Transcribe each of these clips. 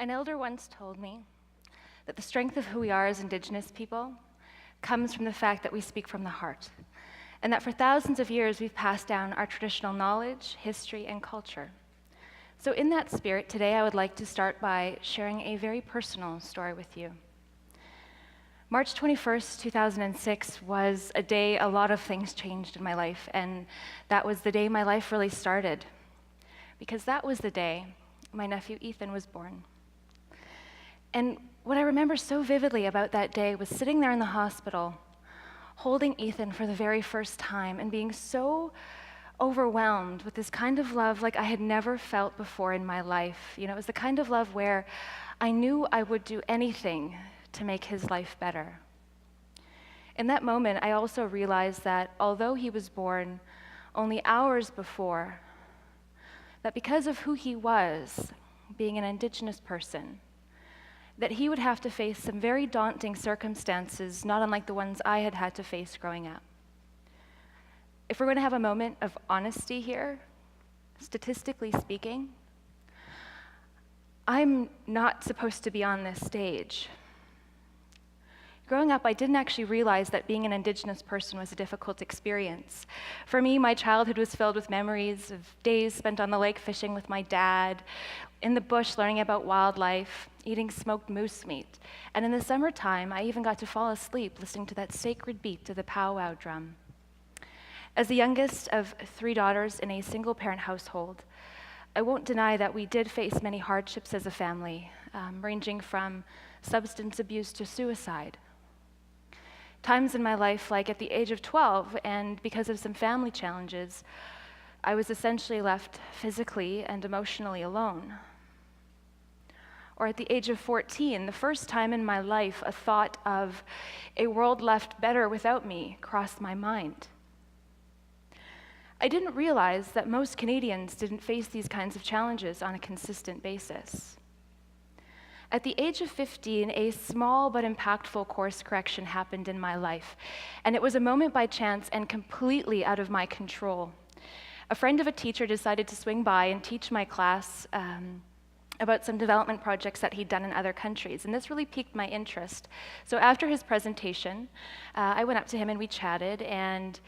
An elder once told me that the strength of who we are as Indigenous people comes from the fact that we speak from the heart, and that for thousands of years we've passed down our traditional knowledge, history, and culture. So in that spirit, today I would like to start by sharing a very personal story with you. March 21st, 2006 was a day a lot of things changed in my life, and that was the day my life really started, because that was the day my nephew Ethan was born. And what I remember so vividly about that day was sitting there in the hospital, holding Ethan for the very first time and being so overwhelmed with this kind of love like I had never felt before in my life. You know, it was the kind of love where I knew I would do anything to make his life better. In that moment, I also realized that although he was born only hours before, that because of who he was, being an Indigenous person, that he would have to face some very daunting circumstances, not unlike the ones I had had to face growing up. If we're going to have a moment of honesty here, statistically speaking, I'm not supposed to be on this stage. Growing up, I didn't actually realize that being an Indigenous person was a difficult experience. For me, my childhood was filled with memories of days spent on the lake fishing with my dad, in the bush learning about wildlife, eating smoked moose meat. And in the summertime, I even got to fall asleep listening to that sacred beat of the powwow drum. As the youngest of 3 daughters in a single-parent household, I won't deny that we did face many hardships as a family, ranging from substance abuse to suicide. Times in my life, like at the age of 12, and because of some family challenges, I was essentially left physically and emotionally alone. Or at the age of 14, the first time in my life, a thought of a world left better without me crossed my mind. I didn't realize that most Canadians didn't face these kinds of challenges on a consistent basis. At the age of 15, a small but impactful course correction happened in my life, and it was a moment by chance and completely out of my control. A friend of a teacher decided to swing by and teach my class about some development projects that he'd done in other countries, and this really piqued my interest. So after his presentation, I went up to him and we chatted, and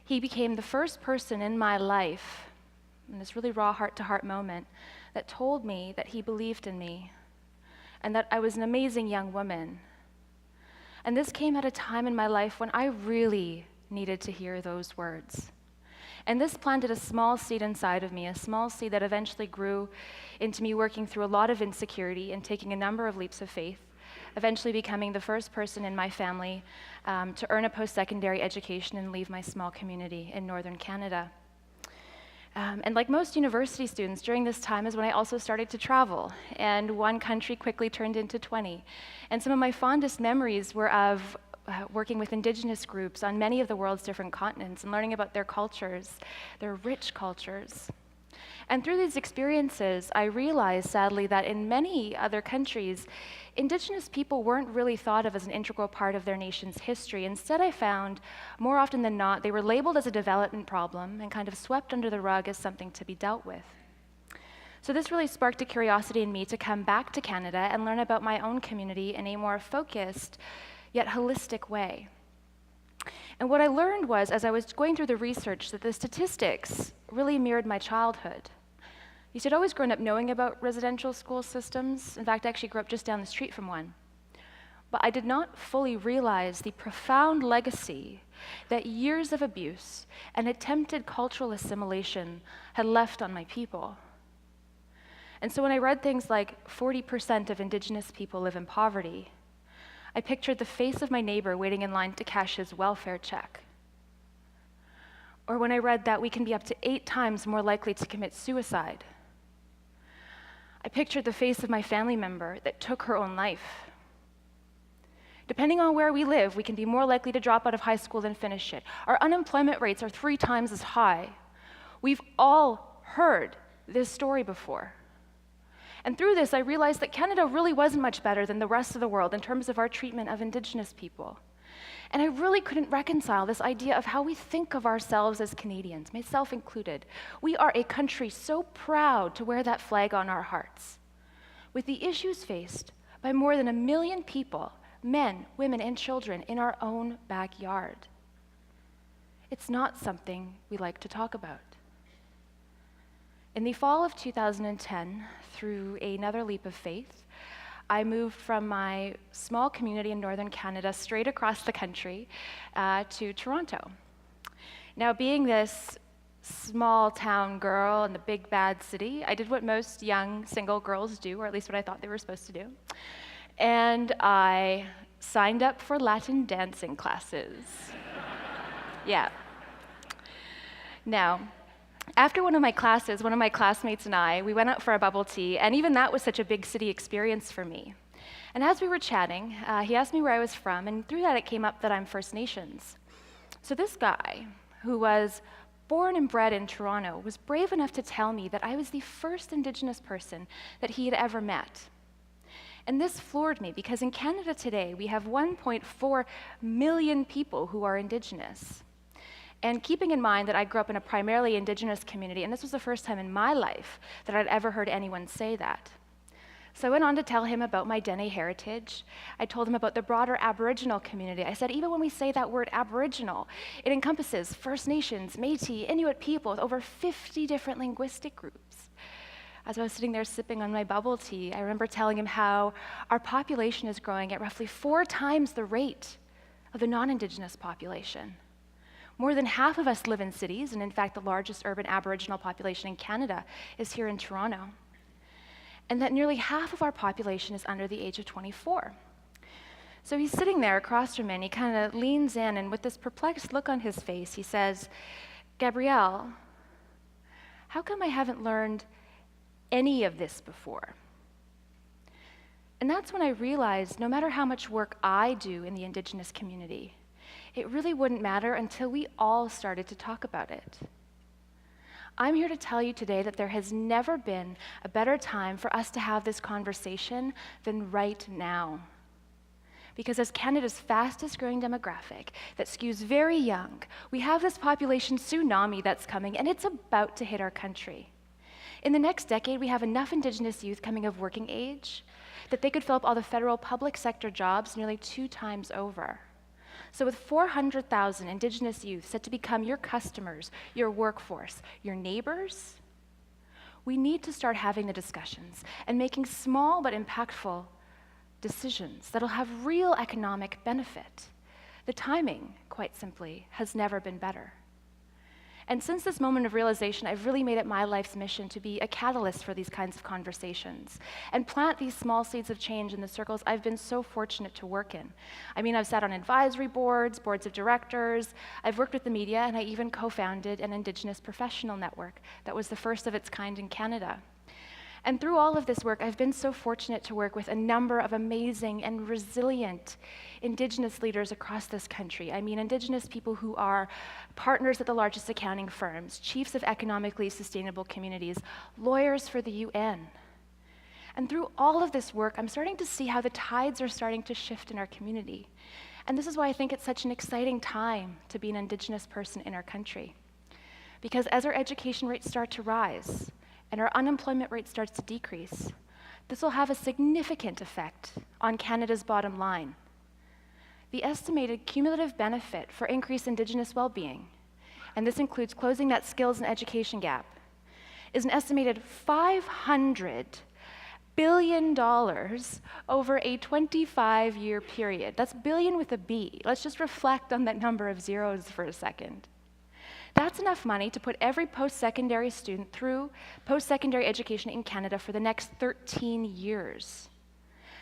he became the first person in my life, in this really raw heart-to-heart moment, that told me that he believed in me, and that I was an amazing young woman. And this came at a time in my life when I really needed to hear those words. And this planted a small seed inside of me, a small seed that eventually grew into me working through a lot of insecurity and taking a number of leaps of faith, eventually becoming the first person in my family to earn a post-secondary education and leave my small community in northern Canada. And like most university students, during this time is when I also started to travel, and one country quickly turned into 20. And some of my fondest memories were of working with Indigenous groups on many of the world's different continents and learning about their cultures, their rich cultures. And through these experiences, I realized, sadly, that in many other countries, Indigenous people weren't really thought of as an integral part of their nation's history. Instead, I found, more often than not, they were labeled as a development problem and kind of swept under the rug as something to be dealt with. So this really sparked a curiosity in me to come back to Canada and learn about my own community in a more focused, yet holistic way. And what I learned was, as I was going through the research, that the statistics really mirrored my childhood. You see, I'd always grown up knowing about residential school systems. In fact, I actually grew up just down the street from one. But I did not fully realize the profound legacy that years of abuse and attempted cultural assimilation had left on my people. And so when I read things like 40% of Indigenous people live in poverty, I pictured the face of my neighbor waiting in line to cash his welfare check. Or when I read that we can be up to 8 times more likely to commit suicide, I pictured the face of my family member that took her own life. Depending on where we live, we can be more likely to drop out of high school than finish it. Our unemployment rates are 3 times as high. We've all heard this story before. And through this, I realized that Canada really wasn't much better than the rest of the world in terms of our treatment of Indigenous people. And I really couldn't reconcile this idea of how we think of ourselves as Canadians, myself included. We are a country so proud to wear that flag on our hearts. with the issues faced by more than 1 million people, men, women, and children in our own backyard. It's not something we like to talk about. In the fall of 2010, through another leap of faith, I moved from my small community in northern Canada straight across the country to Toronto. Now, being this small town girl in the big bad city, I did what most young single girls do, or at least what I thought they were supposed to do. And I signed up for Latin dancing classes. Yeah. Now, after one of my classes, one of my classmates and I, we went out for a bubble tea, and even that was such a big city experience for me. And as we were chatting, he asked me where I was from, and through that it came up that I'm First Nations. So this guy, who was born and bred in Toronto, was brave enough to tell me that I was the first Indigenous person that he had ever met. And this floored me, because in Canada today, we have 1.4 million people who are Indigenous. And keeping in mind that I grew up in a primarily Indigenous community, and this was the first time in my life that I'd ever heard anyone say that. So I went on to tell him about my Dene heritage. I told him about the broader Aboriginal community. I said, even when we say that word Aboriginal, it encompasses First Nations, Métis, Inuit people with over 50 different linguistic groups. As I was sitting there sipping on my bubble tea, I remember telling him how our population is growing at roughly 4 times the rate of the non-Indigenous population. More than half of us live in cities, and in fact, the largest urban Aboriginal population in Canada is here in Toronto. And that nearly half of our population is under the age of 24. So he's sitting there across from me, and he kind of leans in, and with this perplexed look on his face, he says, "Gabrielle, how come I haven't learned any of this before?" And that's when I realized no matter how much work I do in the Indigenous community, it really wouldn't matter until we all started to talk about it. I'm here to tell you today that there has never been a better time for us to have this conversation than right now. Because as Canada's fastest growing demographic that skews very young, we have this population tsunami that's coming, and it's about to hit our country. In the next decade, we have enough Indigenous youth coming of working age that they could fill up all the federal public sector jobs nearly 2 times over. So with 400,000 Indigenous youth set to become your customers, your workforce, your neighbors, we need to start having the discussions and making small but impactful decisions that'll have real economic benefit. The timing, quite simply, has never been better. And since this moment of realization, I've really made it my life's mission to be a catalyst for these kinds of conversations and plant these small seeds of change in the circles I've been so fortunate to work in. I mean, I've sat on advisory boards, boards of directors, I've worked with the media, and I even co-founded an Indigenous professional network that was the first of its kind in Canada. And through all of this work, I've been so fortunate to work with a number of amazing and resilient Indigenous leaders across this country. I mean, Indigenous people who are partners at the largest accounting firms, chiefs of economically sustainable communities, lawyers for the UN. And through all of this work, I'm starting to see how the tides are starting to shift in our community. And this is why I think it's such an exciting time to be an Indigenous person in our country. Because as our education rates start to rise, and our unemployment rate starts to decrease, this will have a significant effect on Canada's bottom line. The estimated cumulative benefit for increased Indigenous well-being, and this includes closing that skills and education gap, is an estimated $500 billion over a 25-year period. That's billion with a B. Let's just reflect on that number of zeros for a second. That's enough money to put every post-secondary student through post-secondary education in Canada for the next 13 years.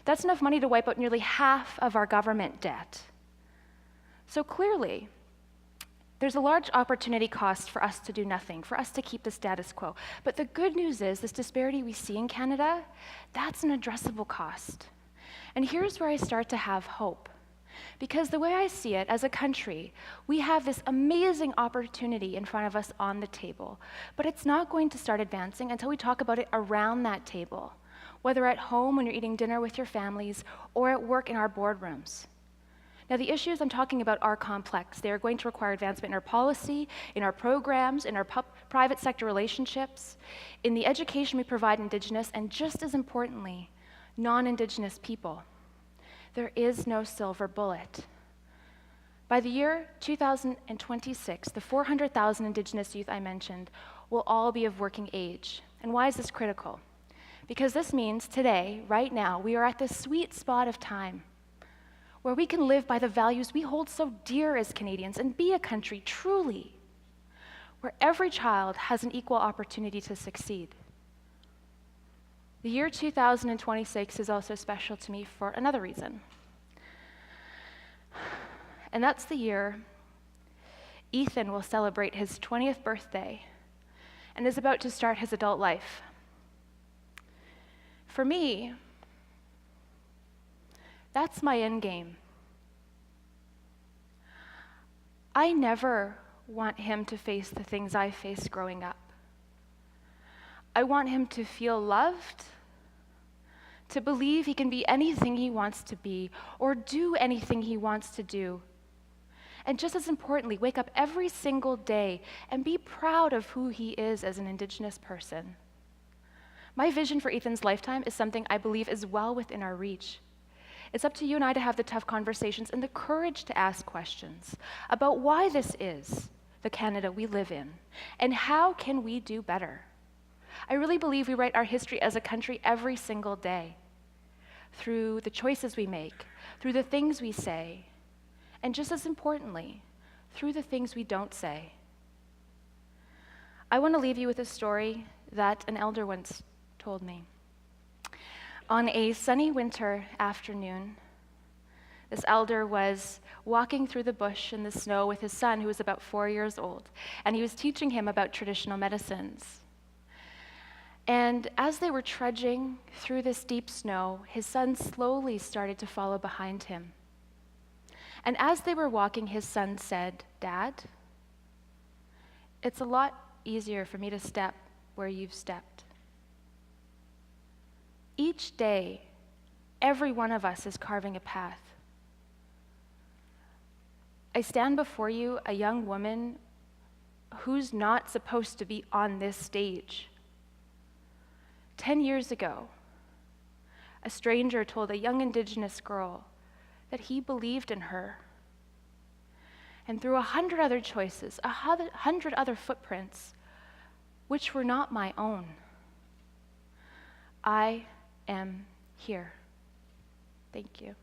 That's enough money to wipe out nearly half of our government debt. So clearly, there's a large opportunity cost for us to do nothing, for us to keep the status quo. But the good news is this disparity we see in Canada, that's an addressable cost. And here's where I start to have hope. Because the way I see it, as a country, we have this amazing opportunity in front of us on the table, but it's not going to start advancing until we talk about it around that table, whether at home when you're eating dinner with your families or at work in our boardrooms. Now, the issues I'm talking about are complex. They are going to require advancement in our policy, in our programs, in our private sector relationships, in the education we provide Indigenous, and just as importantly, non-Indigenous people. There is no silver bullet. By the year 2026, the 400,000 Indigenous youth I mentioned will all be of working age. And why is this critical? Because this means today, right now, we are at this sweet spot of time where we can live by the values we hold so dear as Canadians and be a country truly where every child has an equal opportunity to succeed. The year 2026 is also special to me for another reason. And that's the year Ethan will celebrate his 20th birthday and is about to start his adult life. For me, that's my end game. I never want him to face the things I faced growing up. I want him to feel loved, to believe he can be anything he wants to be or do anything he wants to do. And just as importantly, wake up every single day and be proud of who he is as an Indigenous person. My vision for Ethan's lifetime is something I believe is well within our reach. It's up to you and I to have the tough conversations and the courage to ask questions about why this is the Canada we live in and how can we do better. I really believe we write our history as a country every single day through the choices we make, through the things we say, and just as importantly, through the things we don't say. I want to leave you with a story that an elder once told me. On a sunny winter afternoon, this elder was walking through the bush in the snow with his son, who was about 4 years old, and he was teaching him about traditional medicines. And as they were trudging through this deep snow, his son slowly started to follow behind him. And as they were walking, his son said, "Dad, it's a lot easier for me to step where you've stepped." Each day, every one of us is carving a path. I stand before you, a young woman who's not supposed to be on this stage. 10 years ago, a stranger told a young Indigenous girl that he believed in her. And through 100 other choices, 100 other footprints, which were not my own, I am here. Thank you.